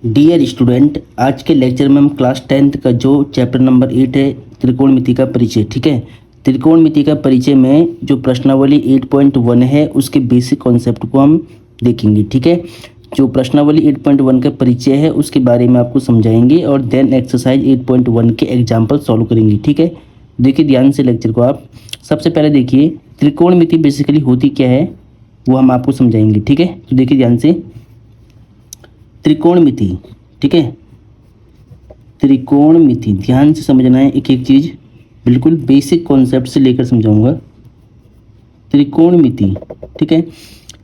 Dear student, आज के lecture में हम क्लास 10th का जो चैप्टर नंबर 8 है त्रिकोणमिति का परिचय, ठीक है। त्रिकोणमिति का परिचय में जो प्रश्नावली 8.1 है उसके बेसिक कॉन्सेप्ट को हम देखेंगे, ठीक है। जो प्रश्नावली 8.1 का परिचय है उसके बारे में आपको समझाएंगे और देन एक्सरसाइज 8.1 के एग्जाम्पल सॉल्व करेंगे, ठीक है। देखिए ध्यान से लेक्चर को आप। सबसे पहले देखिए त्रिकोणमिति बेसिकली होती क्या है वो हम आपको समझाएंगे, ठीक है। तो देखिए ध्यान से, त्रिकोणमिति, ठीक है। त्रिकोणमिति ध्यान से समझना है, एक एक चीज बिल्कुल बेसिक कॉन्सेप्ट से लेकर समझाऊंगा। त्रिकोणमिति, ठीक है,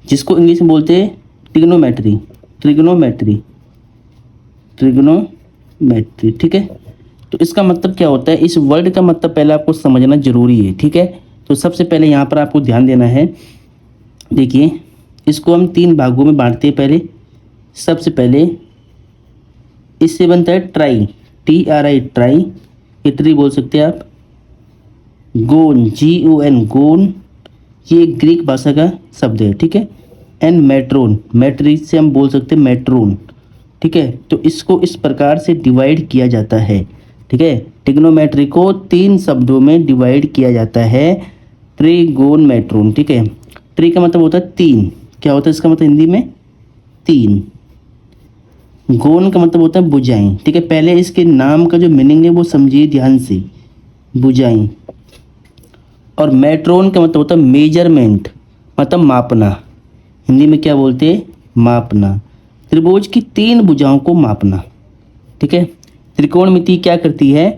जिसको इंग्लिश में बोलते हैं ट्रिग्नोमेट्री, ट्रिग्नोमेट्री, ट्रिग्नोमेट्री, ठीक है। तो इसका मतलब क्या होता है, इस वर्ड का मतलब पहले आपको समझना जरूरी है, ठीक है। तो सबसे पहले यहाँ पर आपको ध्यान देना है। देखिए इसको हम 3 भागों में बांटते हैं। पहले सबसे पहले इससे बनता है ट्राई, TRI, ट्राई, ये ट्री बोल सकते हैं आप। गोन, GON, गोन, ये ग्रीक भाषा का शब्द है, ठीक है। एंड मेट्रोन, मैट्री से हम बोल सकते हैं मेट्रोन, ठीक है। तो इसको इस प्रकार से डिवाइड किया जाता है, ठीक है। ट्रिग्नोमेट्री को 3 शब्दों में डिवाइड किया जाता है, ट्रिगोन मेट्रोन, ठीक है। ट्री का मतलब होता है 3, क्या होता है इसका मतलब हिंदी में 3। गोन का मतलब होता है भुजाएं, ठीक है। पहले इसके नाम का जो मीनिंग है वो समझिए ध्यान से, भुजाएं। और मेट्रोन का मतलब होता है मेजरमेंट, मतलब मापना। हिंदी में क्या बोलते हैं, मापना। त्रिभुज की 3 भुजाओं को मापना, ठीक है। त्रिकोणमिति क्या करती है,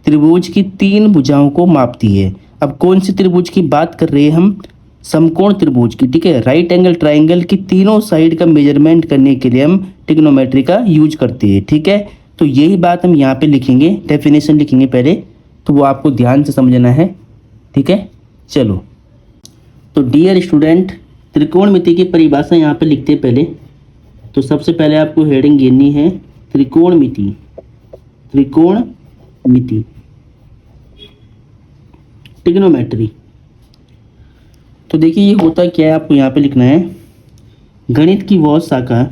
त्रिभुज की 3 भुजाओं को मापती है। अब कौन सी त्रिभुज की बात कर रहे हैं हम, समकोण त्रिभुज की, ठीक है। राइट एंगल ट्राइंगल की तीनों साइड का मेजरमेंट करने के लिए हम ट्रिग्नोमेट्री का यूज करते हैं, ठीक है। तो यही बात हम यहाँ पे लिखेंगे, डेफिनेशन लिखेंगे पहले, तो वो आपको ध्यान से समझना है, ठीक है। चलो तो डियर स्टूडेंट, त्रिकोणमिति की परिभाषा यहाँ पे लिखते हैं पहले। तो सबसे पहले आपको हेडिंग गिननी है त्रिकोणमिति, त्रिकोणमिति, ट्रिग्नोमेट्री। तो देखिए ये होता क्या है, आपको यहाँ पे लिखना है गणित की वह शाखा,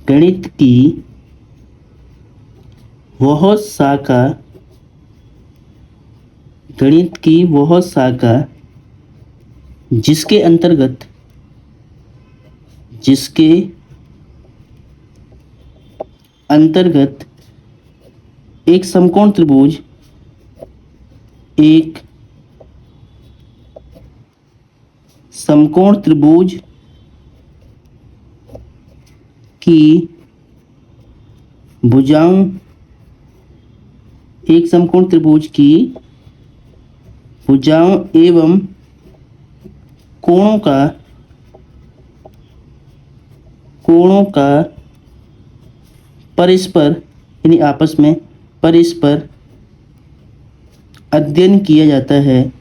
गणित की वह शाखा, गणित की वह शाखा जिसके अंतर्गत, जिसके अंतर्गत एक समकोण त्रिभुज, एक समकोण त्रिभुज की भुजाओं, एक समकोण त्रिभुज की भुजाओं एवं कोणों का परस्पर, यानी आपस में परस्पर अध्ययन किया जाता है,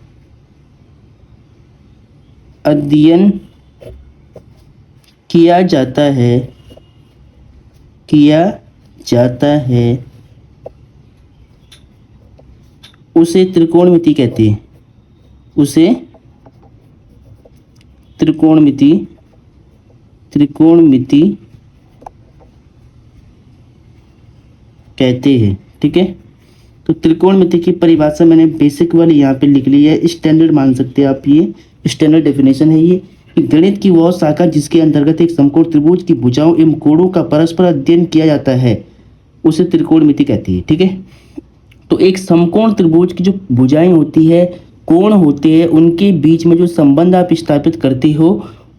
अध्ययन किया जाता है, किया जाता है, उसे त्रिकोणमिति कहते हैं, उसे त्रिकोणमिति, त्रिकोणमिति कहते हैं, ठीक है। तो त्रिकोणमिति की परिभाषा मैंने बेसिक वाली यहाँ पे लिख ली है, स्टैंडर्ड मान सकते हैं आप, ये स्टैंडर्ड डेफिनेशन है ये। गणित की वह शाखा जिसके अंतर्गत एक समकोण त्रिभुज की भुजाओं एवं कोणों का परस्पर अध्ययन किया जाता है उसे त्रिकोणमिति कहती है, ठीक है। तो एक समकोण त्रिभुज की जो भुजाएं होती है, कोण होते हैं, उनके बीच में जो संबंध आप स्थापित करते हो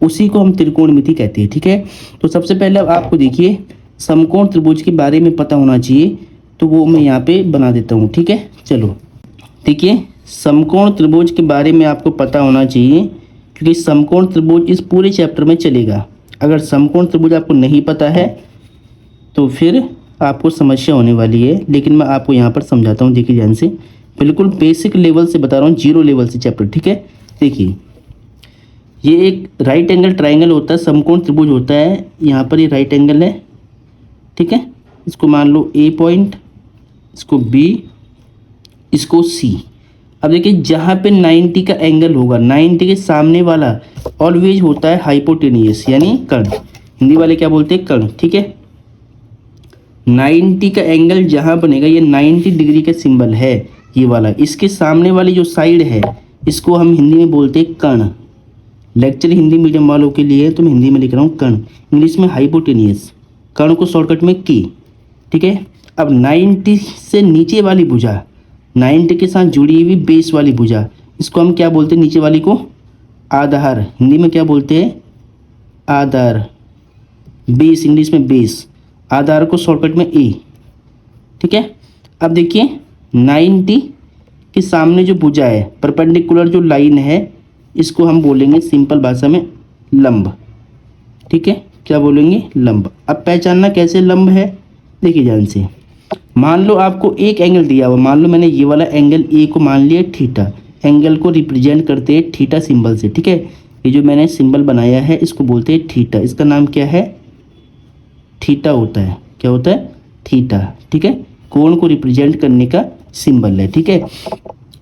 उसी को हम त्रिकोणमिति कहते हैं, ठीक है। तो सबसे पहले आपको देखिए समकोण त्रिभुज के बारे में पता होना चाहिए, तो वो मैं यहाँ पे बना देता हूँ, ठीक है। चलो देखिए समकोण त्रिभुज के बारे में आपको पता होना चाहिए, क्योंकि समकोण त्रिभुज इस पूरे चैप्टर में चलेगा। अगर समकोण त्रिभुज आपको नहीं पता है तो फिर आपको समस्या होने वाली है, लेकिन मैं आपको यहाँ पर समझाता हूँ। देखिए ध्यान से, बिल्कुल बेसिक लेवल से बता रहा हूँ, 0 लेवल से चैप्टर, ठीक है। देखिए ये एक राइट एंगल ट्राइंगल होता है, समकोण त्रिभुज होता है। यहाँ पर ये राइट एंगल है, ठीक है। इसको मान लो A पॉइंट, इसको B, इसको C। अब देखिए जहाँ पे 90 का एंगल होगा, 90 के सामने वाला ऑलवेज होता है हाइपोटेनियस, यानी कर्ण। हिंदी वाले क्या बोलते हैं, कर्ण, ठीक है। 90 का एंगल जहाँ बनेगा, ये 90 डिग्री का सिंबल है ये वाला, इसके सामने वाली जो साइड है इसको हम हिंदी में बोलते हैं कर्ण। लेक्चर हिंदी मीडियम वालों के लिए है तो मैं हिंदी में लिख रहा हूँ कर्ण, इंग्लिश में हाइपोटेनियस, कर्ण को शॉर्टकट में की। ठीक है, अब 90 से नीचे वाली भुजा, 90 के साथ जुड़ी हुई बेस वाली भुजा, इसको हम क्या बोलते हैं, नीचे वाली को आधार, हिंदी में क्या बोलते हैं, आधार। बेस इंग्लिश में बेस, आधार को शॉर्टकट में ए। ठीक है, अब देखिए 90 के सामने जो भुजा है, परपेंडिकुलर जो लाइन है, इसको हम बोलेंगे सिंपल भाषा में लंब। ठीक है, क्या बोलेंगे, लंब। अब पहचानना कैसे लंब है, देखिए ध्यान से। मान लो आपको एक एंगल दिया हुआ, मान लो मैंने ये वाला एंगल ए को मान लिया थीटा, एंगल को रिप्रेजेंट करते हैं थीटा सिंबल से। ठीक है, ये जो मैंने सिंबल बनाया है इसको बोलते हैं थीटा, इसका नाम क्या है, थीटा होता है। क्या होता है, थीटा। ठीक है, कोण को रिप्रेजेंट करने का सिंबल है। ठीक है,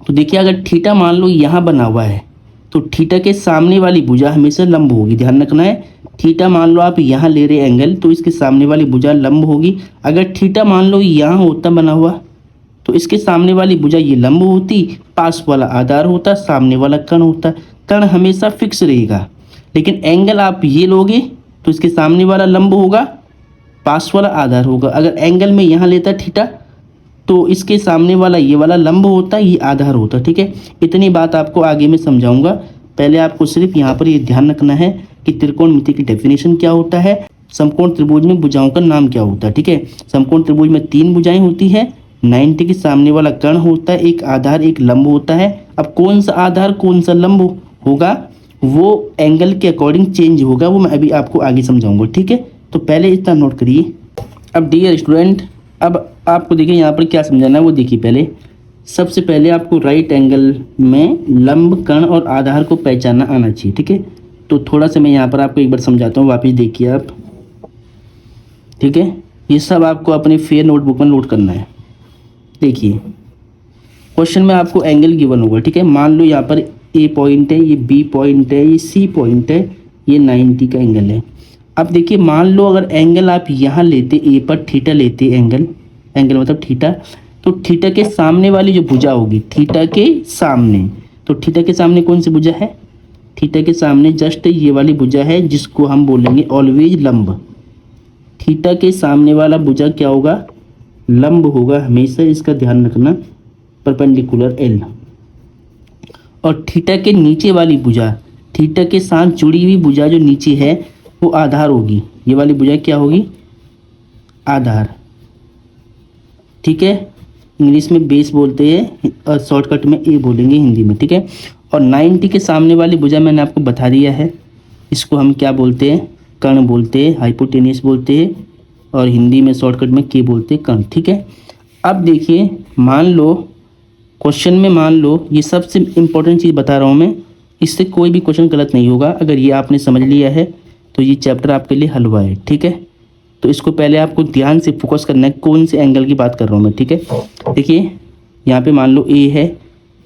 तो देखिए अगर थीटा मान लो यहाँ बना हुआ है तो थीटा के सामने वाली भुजा हमेशा लंब होगी, ध्यान रखना है। थीटा मान लो आप यहाँ ले रहे एंगल तो इसके सामने वाली भुजा लंब होगी। अगर थीटा मान लो यहाँ होता बना हुआ तो इसके सामने वाली भुजा ये लंब होती, पास वाला आधार होता, सामने वाला कर्ण होता। कर्ण हमेशा फिक्स रहेगा, लेकिन एंगल आप ये लोगे तो इसके सामने वाला लंब होगा, पास वाला आधार होगा। अगर एंगल में यहाँ लेता थीटा तो इसके सामने वाला ये वाला लंब होता, ये आधार होता। ठीक है, इतनी बात आपको आगे में समझाऊंगा, पहले आपको सिर्फ यहाँ पर ये ध्यान रखना है कि त्रिकोणमिति की डेफिनेशन क्या होता है, समकोण त्रिभुज में भुजाओं का नाम क्या होता है। ठीक है, समकोण त्रिभुज में 3 भुजाएं होती है, 90 के सामने वाला कर्ण होता है, एक आधार एक लंब होता है। अब कौन सा आधार कौन सा लंब होगा वो एंगल के अकॉर्डिंग चेंज होगा, वो मैं अभी आपको आगे समझाऊंगा। ठीक है, तो पहले इतना नोट करिए। अब डियर स्टूडेंट, अब आपको देखिए यहाँ पर क्या समझाना है वो देखिए। पहले सबसे पहले आपको राइट एंगल में लंब, कर्ण और आधार को पहचानना आना चाहिए। ठीक है, तो थोड़ा सा मैं यहाँ पर आपको एक बार समझाता हूँ, वापस देखिए आप। ठीक है, ये सब आपको अपने फेयर नोटबुक में नोट करना है। देखिए क्वेश्चन में आपको एंगल गिवन होगा। ठीक है, मान लो यहाँ पर ए पॉइंट है, ये बी पॉइंट है, ये सी पॉइंट है, ये 90 का एंगल है। अब देखिए मान लो अगर एंगल आप यहाँ लेते, ए पर थीटा लेते, एंगल मतलब थीटा, तो थीटा के सामने वाली जो भुजा होगी, थीटा के सामने, तो थीटा के सामने कौन सी भुजा है, थीटा के सामने जस्ट ये वाली भुजा है जिसको हम बोलेंगे ऑलवेज लंब। थीटा के सामने वाला भुजा क्या होगा, लंब होगा हमेशा, इसका ध्यान रखना, परपेंडिकुलर एल। और थीटा के नीचे वाली भुजा, थीटा के साथ जुड़ी हुई भुजा जो नीचे है वो आधार होगी, ये वाली भुजा क्या होगी, आधार। ठीक है, इंग्लिश में बेस बोलते हैं और शॉर्टकट में ए बोलेंगे हिंदी में। ठीक है, और 90 के सामने वाली भुजा मैंने आपको बता दिया है, इसको हम क्या बोलते हैं, कर्ण बोलते हैं, हाइपोटेनियस बोलते हैं, और हिंदी में शॉर्टकट में के बोलते हैं, कर्ण। ठीक है, अब देखिए मान लो क्वेश्चन में, मान लो ये सबसे इम्पोर्टेंट चीज़ बता रहा हूँ मैं, इससे कोई भी क्वेश्चन गलत नहीं होगा। अगर ये आपने समझ लिया है तो ये चैप्टर आपके लिए हलवा है। ठीक है, तो इसको पहले आपको ध्यान से फोकस करना है, कौन से एंगल की बात कर रहा हूँ मैं। ठीक है, देखिए यहाँ पे मान लो ए है,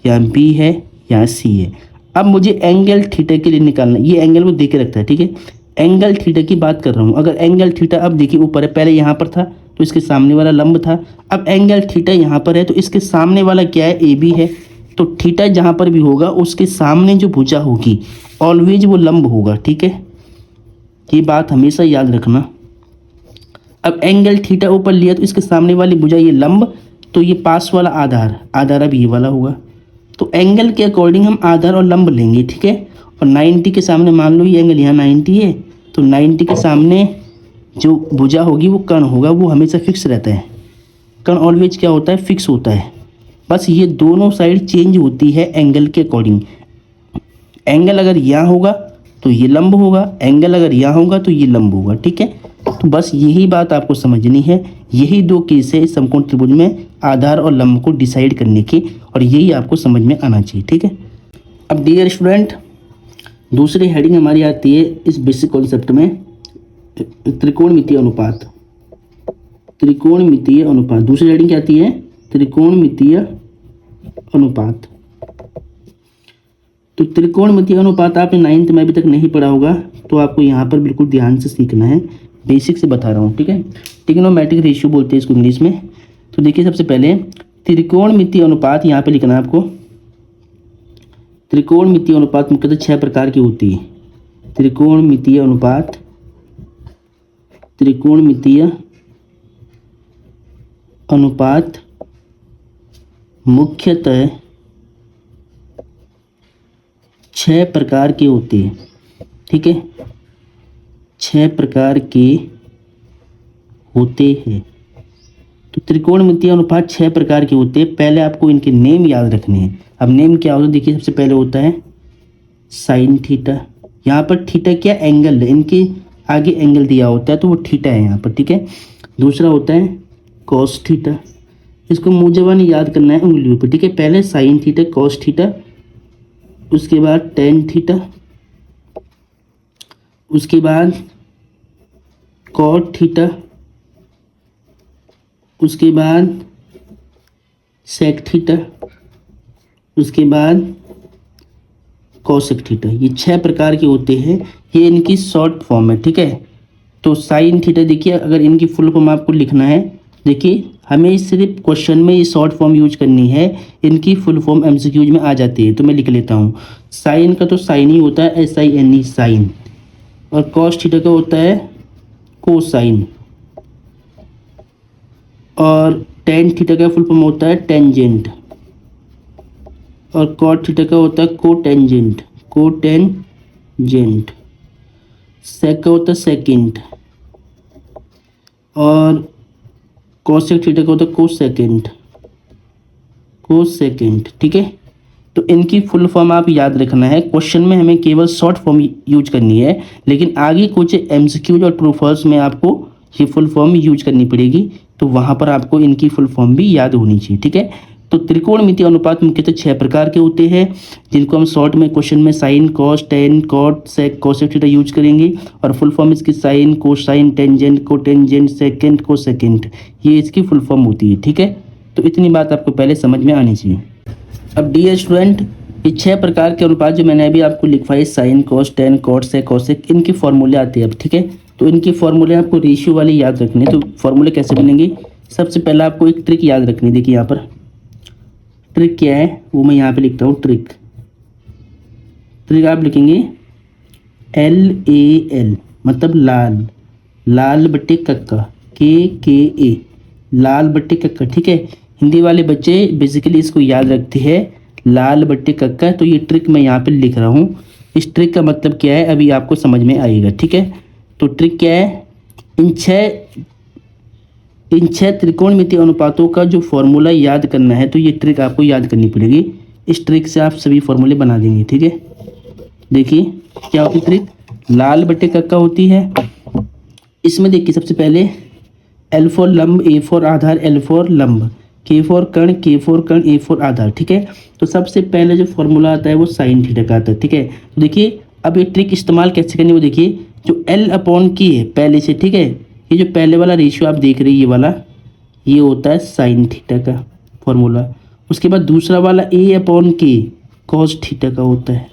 यहाँ बी है, यहाँ सी है। अब मुझे एंगल थीटा के लिए निकालना है, ये एंगल वो दे के रखता है। ठीक है, एंगल थीटा की बात कर रहा हूँ। अगर एंगल थीटा, अब देखिए ऊपर है, पहले यहाँ पर था तो इसके सामने वाला लंब था, अब एंगल थीटा यहाँ पर है तो इसके सामने वाला क्या है, ए बी है। तो थीटा जहाँ पर भी होगा उसके सामने जो भुजा होगी ऑलवेज वो लंब होगा। ठीक है, ये बात हमेशा याद रखना। अब एंगल थीटा ऊपर लिया तो इसके सामने वाली भुजा ये लंब, तो ये पास वाला आधार, आधार अब ये वाला होगा। तो एंगल के अकॉर्डिंग हम आधार और लंब लेंगे। ठीक है, और 90 के सामने मान लो ये एंगल यहाँ 90 है, तो 90 के सामने जो भुजा होगी वो कर्ण होगा, वो हमेशा फिक्स रहता है। कर्ण ऑलवेज क्या होता है, फिक्स होता है। बस ये दोनों साइड चेंज होती है एंगल के अकॉर्डिंग। एंगल अगर यहाँ होगा तो ये लंब होगा, एंगल अगर यहाँ होगा तो ये लंब होगा। ठीक है, तो बस यही बात आपको समझनी है। यही दो केस है इस समकोण त्रिभुज में आधार और लंब को डिसाइड करने के, और यही आपको समझ में आना चाहिए। ठीक है, अब डियर स्टूडेंट, दूसरी हेडिंग हमारी आती है इस बेसिक कॉन्सेप्ट में, त्रिकोणमितीय अनुपात। त्रिकोणमितीय अनुपात, दूसरी हेडिंग क्या आती है, त्रिकोणमितीय अनुपात। तो त्रिकोणमितीय अनुपात आपने 9th में अभी तक नहीं पढ़ा होगा, तो आपको यहाँ पर बिल्कुल ध्यान से सीखना है, बेसिक से बता रहा हूँ। ठीक है, ट्रिग्नोमेट्रिक रेशियो बोलते हैं इसको इंग्लिश में। तो देखिए सबसे पहले त्रिकोणमितीय अनुपात यहाँ पे लिखना है आपको। त्रिकोणमितीय अनुपात मुख्यतः 6 प्रकार की होती है। त्रिकोणमितीय अनुपात, त्रिकोणमितीय अनुपात मुख्यतः 6 प्रकार के होते हैं, ठीक है, 6 प्रकार के होते हैं। तो त्रिकोणमितीय अनुपात 6 प्रकार के होते हैं। पहले आपको इनके नेम याद रखने हैं। अब नेम क्या होता है, देखिए सबसे पहले होता है साइन थीटा। यहाँ पर थीटा क्या, एंगल है, इनके आगे एंगल दिया होता है तो वो थीटा है यहाँ पर, ठीक है। दूसरा होता है कॉस थीटा, इसको मुझे याद करना है उंगलियों पर, ठीक है। पहले साइन थीटा, कॉस थीटा, उसके बाद टेन थीटा, उसके बाद कॉट थीटा, उसके बाद सेक थीटा, उसके बाद कॉसेक थीटा। ये 6 प्रकार के होते हैं, ये इनकी शॉर्ट फॉर्म है, ठीक है। तो साइन थीटा देखिए, अगर इनकी फुल फॉर्म आपको लिखना है, देखिए हमें सिर्फ क्वेश्चन में ये शॉर्ट फॉर्म यूज करनी है, इनकी फुल फॉर्म एमसीक्यूज में आ जाती है। तो मैं लिख लेता हूँ, साइन का तो साइन ही होता है, SINE साइन, और कॉस थीटा का होता है कोसाइन, और टेन थीटा का फुल फॉर्म होता है टेंजेंट, और कॉट थीटा का होता है कोटेंजेंट, कोटेंजेंट, सेक का होता है सेकेंड, और कोसेक थीटा का होता है कोसेकेंड, कोसेकेंड, ठीक है। तो इनकी फुल फॉर्म आप याद रखना है, क्वेश्चन में हमें केवल शॉर्ट फॉर्म यूज करनी है, लेकिन आगे कुछ एमसीक्यूज और ट्रू फॉल्स में आपको ये फुल फॉर्म यूज करनी पड़ेगी, तो वहाँ पर आपको इनकी फुल फॉर्म भी याद होनी चाहिए, ठीक है। तो त्रिकोणमितीय अनुपात मुख्यतः 6 प्रकार के होते हैं, जिनको हम शॉर्ट में क्वेश्चन में sine, cos, tan, cot, sec, cosec theta use करेंगे, और फुल फॉर्म इसकी sine, cosine, tangent, cotangent, secant, cosecant, ये इसकी फुल फॉर्म होती है, ठीक है। तो इतनी बात आपको पहले समझ में आनी चाहिए। अब डियर स्टूडेंट, ये 6 प्रकार के अनुपात जो मैंने अभी आपको लिखवाई, sign, cos, tan, cot, sec, cosec, इनके फॉर्मूले आते हैं अब, ठीक है। तो इनके फॉर्मूले आपको रेशियो वाले याद रखने। तो फॉर्मूले कैसे बनेंगे, सबसे पहले आपको एक ट्रिक याद रखनी। देखिए यहाँ पर ट्रिक क्या है, वो मैं यहाँ पे लिखता हूँ। ट्रिक आप लिखेंगे LAL, मतलब लाल, लाल बट्टे कक्का, KKA, लाल बट्टे कक्का, ठीक है। हिंदी वाले बच्चे बेसिकली इसको याद रखते हैं, लाल बट्टे कक्का। तो ये ट्रिक मैं यहाँ पे लिख रहा हूँ। इस ट्रिक का मतलब क्या है अभी आपको समझ में आएगा, ठीक है। तो ट्रिक क्या है, इन छह त्रिकोणमितीय अनुपातों का जो फॉर्मूला याद करना है, तो ये ट्रिक आपको याद करनी पड़ेगी। इस ट्रिक से आप सभी फॉर्मूले बना देंगे, ठीक है। देखिए क्या होती ट्रिक, लाल बट्टे कक्का होती है। इसमें देखिए सबसे पहले L फॉर लंब, A फॉर आधार, L फॉर लंब, K फॉर कर्ण, K फॉर कर्ण, A फॉर आधार, ठीक है। तो सबसे पहले जो फॉर्मूला आता है वो साइन थीटा का आता है, ठीक है। तो देखिए अब ये ट्रिक इस्तेमाल कैसे करनी है, वो देखिए जो L/K है पहले से, ठीक है। ये जो पहले वाला रेशियो आप देख रहे हैं, ये वाला, ये होता है साइन थीटा का फॉर्मूला। उसके बाद दूसरा वाला A/K कॉस थीटा का होता है।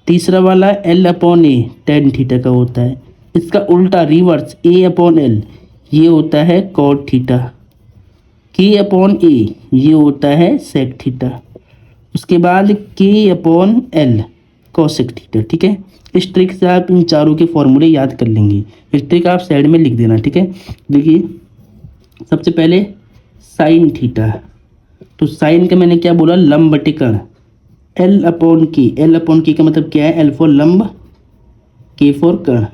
तीसरा वाला L/A टेन थीटा का होता है। इसका उल्टा रिवर्स A/L ये होता है कॉट थीटा। K/A ये होता है सेक थीटा। उसके बाद K/L कॉसेक थीटा, ठीक है। इस ट्रिक से आप इन चारों के फॉर्मूले याद कर लेंगे। इस ट्रिक आप साइड में लिख देना, ठीक है। देखिए सबसे पहले साइन थीटा, तो साइन का मैंने क्या बोला, लंब बटे कर्ण, L/K, L/K का मतलब क्या है, L फॉर लंब, K फॉर कर्ण,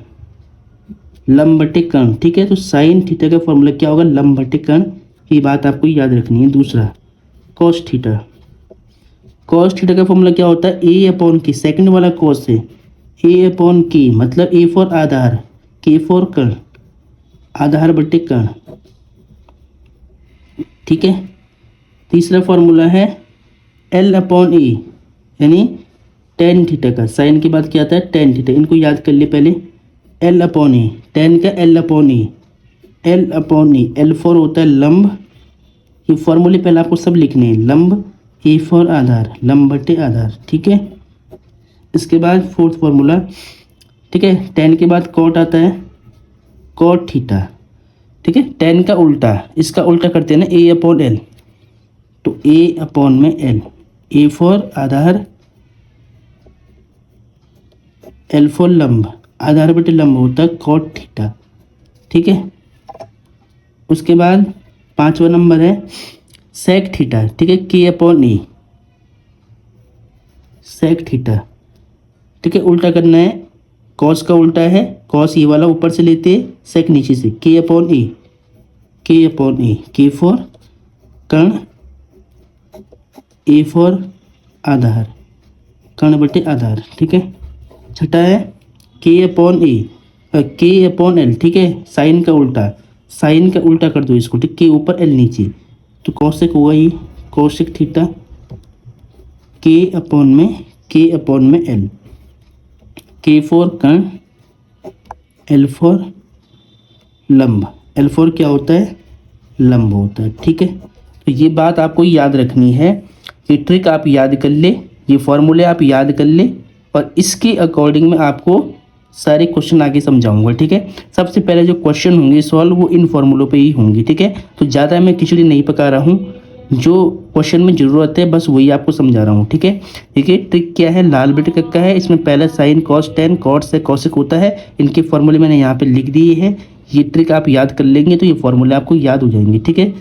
लंब बटे कर्ण, ठीक है। तो साइन थीटा का फॉर्मूला क्या होगा, लंब बटे कर्ण, ये बात आपको याद रखनी है। दूसरा कॉस थीटा, कॉस थीटा का फॉर्मूला क्या होता है, A/K, सेकंड वाला कॉस है, A/K मतलब A फॉर आधार, K फॉर कर्ण, आधार बटे कर्ण, ठीक है। तीसरा फॉर्मूला है L/A यानी टेन थीटा का, साइन के बाद क्या आता है टेन थीटा, इनको याद कर ले पहले। L/A, टेन का L/A, L फॉर होता है लंब, ये फॉर्मूले पहले आपको सब लिखने हैं, लंब, A फॉर आधार, लंब बटे आधार, ठीक है। इसके बाद फोर्थ फॉर्मूला, ठीक है, टेन के बाद कॉट आता है, कॉट थीटा, ठीक है। टेन का उल्टा, इसका उल्टा करते हैं ना ए अपॉन एल, तो ए अपॉन में L, A for Aadhaar, L for लंब, आधार बटे लंब होता है कॉट थीटा, ठीक है। उसके बाद 5वां नंबर है सेक थीटा, ठीक है, के अपॉन ए, सेक थीटा, ठीक है। उल्टा करना है, कॉस का उल्टा है, कॉस ये वाला ऊपर से लेते हैं, सेक नीचे से, के अपॉन ए, के अपॉन ए, के फॉर कर्ण, ए फॉर आधार, कर्ण बटे आधार, ठीक है। छठा है के अपॉन ए, के अपॉन एल, ठीक है, साइन का उल्टा, साइन का उल्टा कर दो इसको, ठीक, के ऊपर एल नीचे, तो कौशिक हुआ ये कौशिक थीटा, के अपॉन में एल, के फॉर कर्ण, एल फॉर लंब, एल फॉर क्या होता है, लंब होता है, ठीक है। तो ये बात आपको याद रखनी है, ये ट्रिक आप याद कर ले, ये फॉर्मूले आप याद कर ले, और इसके अकॉर्डिंग मैं आपको सारे क्वेश्चन आगे समझाऊंगा, ठीक है। सबसे पहले जो क्वेश्चन होंगे सॉल्व वो इन फॉर्मूलों पे ही होंगे, ठीक है। तो ज़्यादा मैं खिचड़ी नहीं पका रहा हूँ, जो क्वेश्चन में ज़रूरत है बस वही आपको समझा रहा हूँ, ठीक है। देखिए ट्रिक क्या है, लाल बटे कक्का है, इसमें पहला साइन कॉस टेन कॉट से कॉसिक होता है, इनके फॉर्मूले मैंने यहाँ पे लिख दिए हैं। ये ट्रिक आप याद कर लेंगे तो ये फॉर्मूले आपको याद हो जाएंगे, ठीक है।